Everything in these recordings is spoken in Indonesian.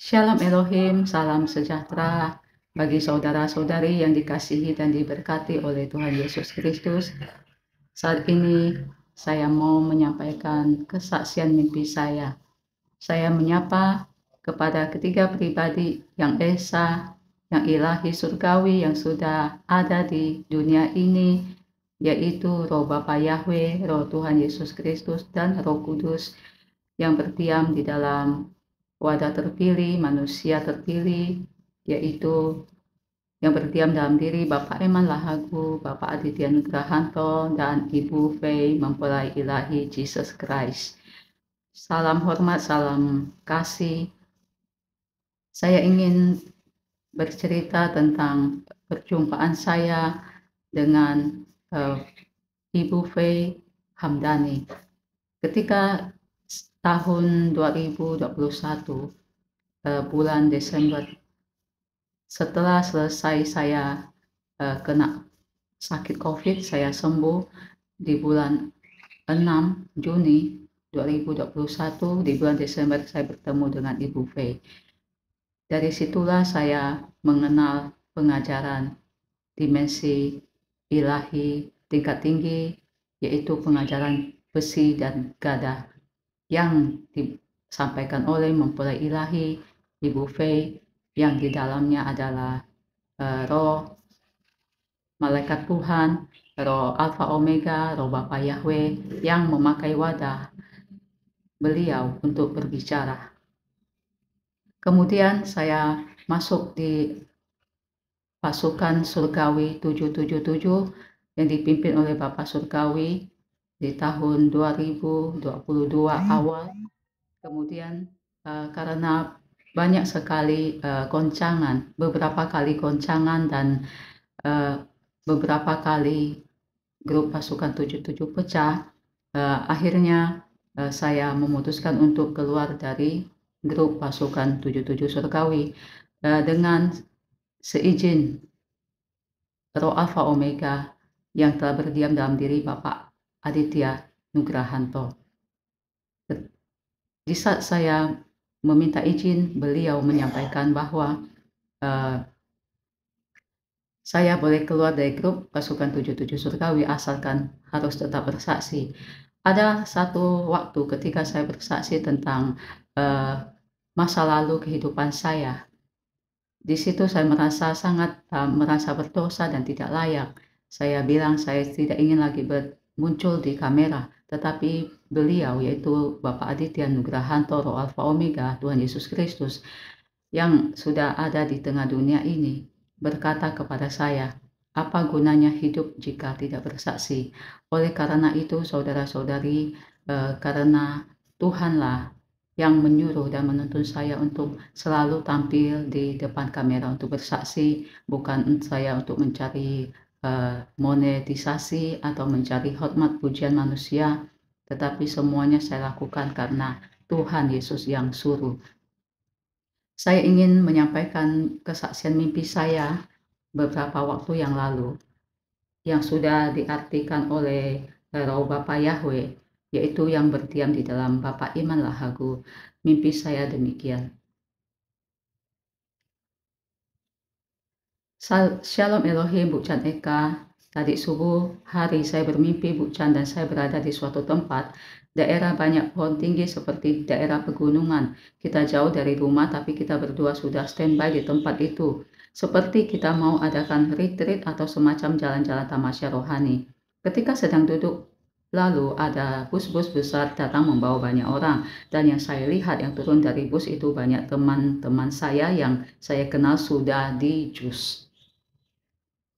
Shalom Elohim, salam sejahtera bagi saudara-saudari yang dikasihi dan diberkati oleh Tuhan Yesus Kristus. Saat ini saya mau menyampaikan kesaksian mimpi saya. Saya menyapa kepada ketiga pribadi yang esa, yang ilahi surgawi yang sudah ada di dunia ini, yaitu Roh Bapa Yahweh, Roh Tuhan Yesus Kristus, dan Roh Kudus yang berdiam di dalam wadah terpilih, manusia terpilih, yaitu yang berdiam dalam diri Bapak Eman Lahagu, Bapak Aditya Nugrahanto, dan Ibu Fei Mempelai Ilahi Jesus Christ. Salam hormat, salam kasih. Saya ingin bercerita tentang perjumpaan saya dengan Ibu Fei Hamdani. Ketika tahun 2021, bulan Desember, setelah selesai saya kena sakit COVID, saya sembuh di bulan 6 Juni 2021. Di bulan Desember saya bertemu dengan Ibu Fei. Dari situlah saya mengenal pengajaran dimensi ilahi tingkat tinggi, yaitu pengajaran besi dan gada yang disampaikan oleh mempelai ilahi Ibu Fei, yang di dalamnya adalah roh malaikat Tuhan, roh Alfa Omega, roh Bapa Yahweh yang memakai wadah beliau untuk berbicara. Kemudian saya masuk di pasukan surgawi 777 yang dipimpin oleh Bapak Surgawi di tahun 2022 awal. Kemudian karena banyak sekali goncangan, beberapa kali goncangan dan beberapa kali grup pasukan 77 pecah, akhirnya saya memutuskan untuk keluar dari grup pasukan 77 surgawi dengan seizin Roh Alfa Omega yang telah berdiam dalam diri Bapak Aditya Nugrahanto. Di saat saya meminta izin, beliau menyampaikan bahwa saya boleh keluar dari grup pasukan 77 surgawi asalkan harus tetap bersaksi. Ada satu waktu ketika saya bersaksi tentang masa lalu kehidupan saya. Di situ saya merasa berdosa dan tidak layak. Saya bilang saya tidak ingin lagi muncul di kamera, tetapi beliau, yaitu Bapak Aditya Nugrahanto, Roh Alfa Omega, Tuhan Yesus Kristus, yang sudah ada di tengah dunia ini, berkata kepada saya, apa gunanya hidup jika tidak bersaksi? Oleh karena itu, saudara-saudari, karena Tuhanlah yang menyuruh dan menuntun saya untuk selalu tampil di depan kamera untuk bersaksi, bukan saya untuk mencari monetisasi atau mencari hormat pujian manusia, tetapi semuanya saya lakukan karena Tuhan Yesus yang suruh. Saya ingin menyampaikan kesaksian mimpi saya beberapa waktu yang lalu, yang sudah diartikan oleh Roh Bapa Yahweh, yaitu yang berdiam di dalam Bapak Iman Lahagu. Mimpi saya demikian. Shalom Elohim, Bu Chan Eka. Tadi subuh hari saya bermimpi Bu Chan dan saya berada di suatu tempat, daerah banyak pohon tinggi seperti daerah pegunungan. Kita jauh dari rumah tapi kita berdua sudah standby di tempat itu. Seperti kita mau adakan retreat atau semacam jalan-jalan tamasya rohani. Ketika sedang duduk, lalu ada bus-bus besar datang membawa banyak orang. Dan yang saya lihat yang turun dari bus itu banyak teman-teman saya yang saya kenal sudah di jus.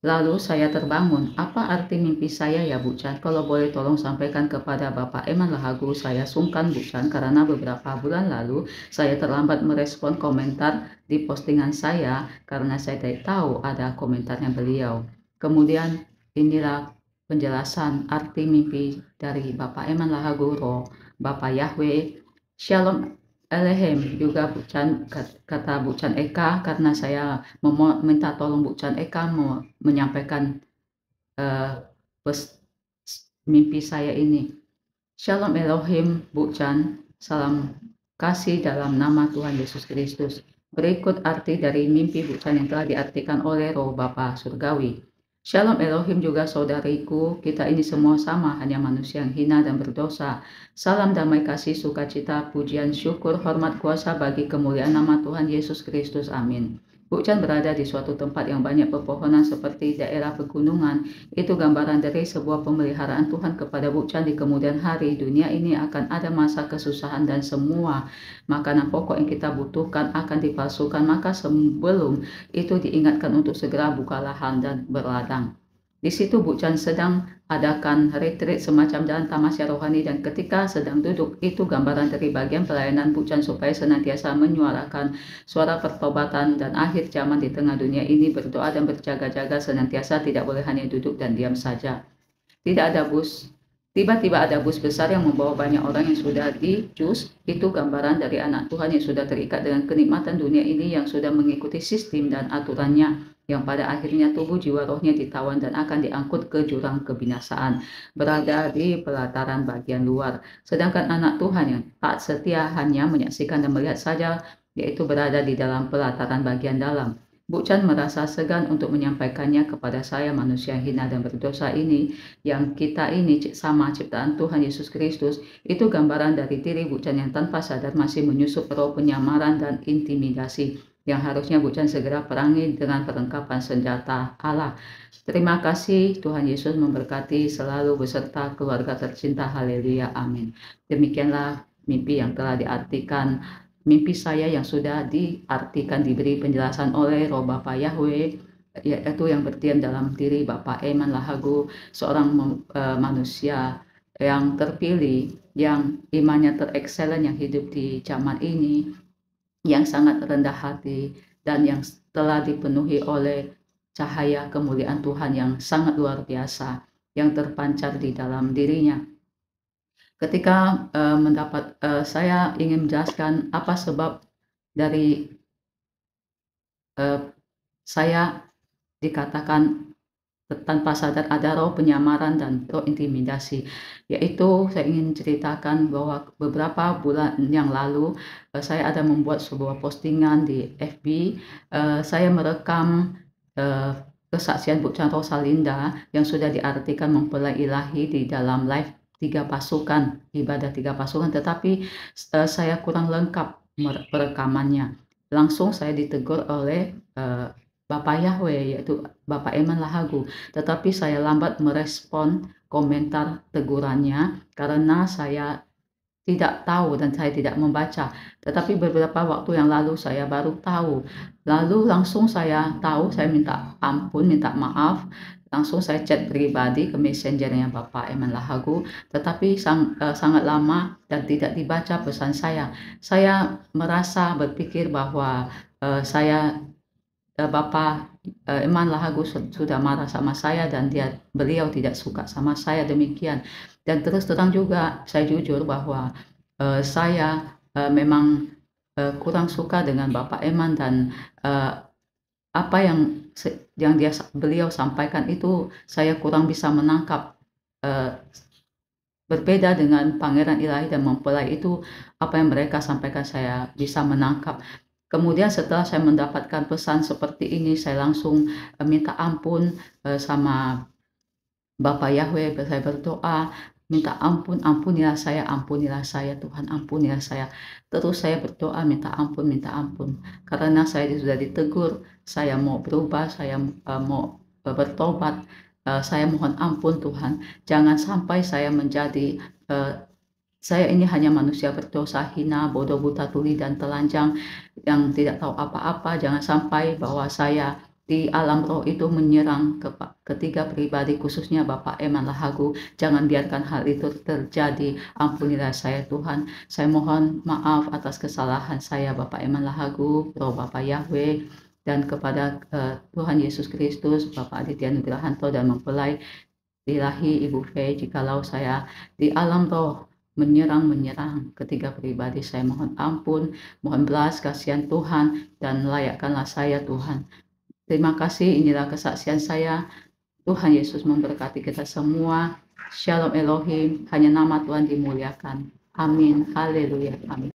Lalu saya terbangun, apa arti mimpi saya ya Bu Chan? Kalau boleh tolong sampaikan kepada Bapak Eman Lahagu, saya sungkan Bu Chan karena beberapa bulan lalu saya terlambat merespon komentar di postingan saya karena saya tidak tahu ada komentarnya beliau. Kemudian inilah penjelasan arti mimpi dari Bapak Eman Lahagu, Roh Bapak Yahweh. Shalom Elohim juga Bu Chan, kata Bu Chan Eka, karena saya meminta tolong Bu Chan Eka menyampaikan mimpi saya ini. Shalom Elohim Bu Chan, salam kasih dalam nama Tuhan Yesus Kristus. Berikut arti dari mimpi bukan yang telah diartikan oleh Roh Bapa Surgawi. Shalom Elohim juga saudariku, kita ini semua sama, hanya manusia yang hina dan berdosa. Salam damai kasih, sukacita, pujian, syukur, hormat, kuasa bagi kemuliaan nama Tuhan Yesus Kristus. Amin. Bu Chan berada di suatu tempat yang banyak pepohonan seperti daerah pegunungan. Itu gambaran dari sebuah pemeliharaan Tuhan kepada Bu Chan di kemudian hari. Dunia ini akan ada masa kesusahan dan semua makanan pokok yang kita butuhkan akan dipalsukan. Maka sebelum itu diingatkan untuk segera buka lahan dan berladang. Di situ Bu Chan sedang adakan retreat semacam jalan tamasya rohani, dan ketika sedang duduk itu gambaran dari bagian pelayanan Bu Chan supaya senantiasa menyuarakan suara pertobatan dan akhir zaman di tengah dunia ini, berdoa dan berjaga-jaga senantiasa, tidak boleh hanya duduk dan diam saja. Tidak ada bus. Tiba-tiba ada bus besar yang membawa banyak orang yang sudah dijus. Itu gambaran dari anak Tuhan yang sudah terikat dengan kenikmatan dunia ini, yang sudah mengikuti sistem dan aturannya, yang pada akhirnya tubuh jiwa rohnya ditawan dan akan diangkut ke jurang kebinasaan, berada di pelataran bagian luar. Sedangkan anak Tuhan yang taat setia hanya menyaksikan dan melihat saja, yaitu berada di dalam pelataran bagian dalam. Bu Chan merasa segan untuk menyampaikannya kepada saya, manusia hina dan berdosa ini, yang kita ini sama ciptaan Tuhan Yesus Kristus. Itu gambaran dari diri Bu Chan yang tanpa sadar masih menyusup roh penyamaran dan intimidasi, yang harusnya Bu Chan segera perangi dengan perlengkapan senjata Allah. Terima kasih, Tuhan Yesus memberkati selalu beserta keluarga tercinta. Haleluya, amin. Demikianlah mimpi yang telah diartikan, mimpi saya yang sudah diartikan, diberi penjelasan oleh Roh Bapa Yahweh, yaitu yang berdiam dalam diri Bapak Eman Lahagu, seorang manusia yang terpilih, yang imannya terekselen, yang hidup di zaman ini, yang sangat rendah hati, dan yang telah dipenuhi oleh cahaya kemuliaan Tuhan yang sangat luar biasa, yang terpancar di dalam dirinya. Ketika saya ingin menjelaskan apa sebab dari saya dikatakan tanpa sadar ada roh penyamaran dan roh intimidasi, yaitu saya ingin ceritakan bahwa beberapa bulan yang lalu saya ada membuat sebuah postingan di FB. Saya merekam kesaksian Bu Chan Rosalinda yang sudah diartikan mempelai ilahi di dalam live 3 pasukan, ibadah 3 pasukan, tetapi saya kurang lengkap perekamannya. Langsung saya ditegur oleh Bapak Yahweh, yaitu Bapak Eman Lahagu, tetapi saya lambat merespon komentar tegurannya karena saya tidak tahu dan saya tidak membaca. Tetapi beberapa waktu yang lalu saya baru tahu. Lalu langsung saya tahu, saya minta ampun, minta maaf. Langsung saya chat pribadi ke messengernya Bapak Eman Lahagu, tetapi sangat lama dan tidak dibaca pesan saya. Saya merasa berpikir bahwa Bapak Eman Lahagu sudah marah sama saya dan beliau tidak suka sama saya, demikian. Dan terus terang juga saya jujur bahwa saya memang kurang suka dengan Bapak Eman, dan apa yang beliau sampaikan itu saya kurang bisa menangkap. Berbeda dengan Pangeran Ilahi dan mempelai itu, apa yang mereka sampaikan saya bisa menangkap. Kemudian setelah saya mendapatkan pesan seperti ini, saya langsung minta ampun sama Bapak Yahweh. Saya berdoa, minta ampun, ampunilah saya Tuhan, ampunilah saya. Terus saya berdoa, minta ampun, karena saya sudah ditegur, saya mau berubah, saya mau bertobat. Saya mohon ampun Tuhan, jangan sampai saya menjadi saya ini hanya manusia berdosa, hina, bodoh, buta, tuli, dan telanjang yang tidak tahu apa-apa. Jangan sampai bahwa saya di alam roh itu menyerang ketiga pribadi, khususnya Bapak Eman Lahagu. Jangan biarkan hal itu terjadi. Ampunilah saya Tuhan. Saya mohon maaf atas kesalahan saya, Bapak Eman Lahagu, Roh Bapak Yahweh, dan kepada Tuhan Yesus Kristus, Bapak Aditya Nugrahanto, dan mempelai ilahi Ibu Fei, jikalau saya di alam roh menyerang ketiga pribadi. Saya mohon ampun, mohon belas kasihan Tuhan, dan layakkanlah saya Tuhan. Terima kasih, inilah kesaksian saya. Tuhan Yesus memberkati kita semua. Shalom Elohim, hanya nama Tuhan dimuliakan. Amin, haleluya, amin.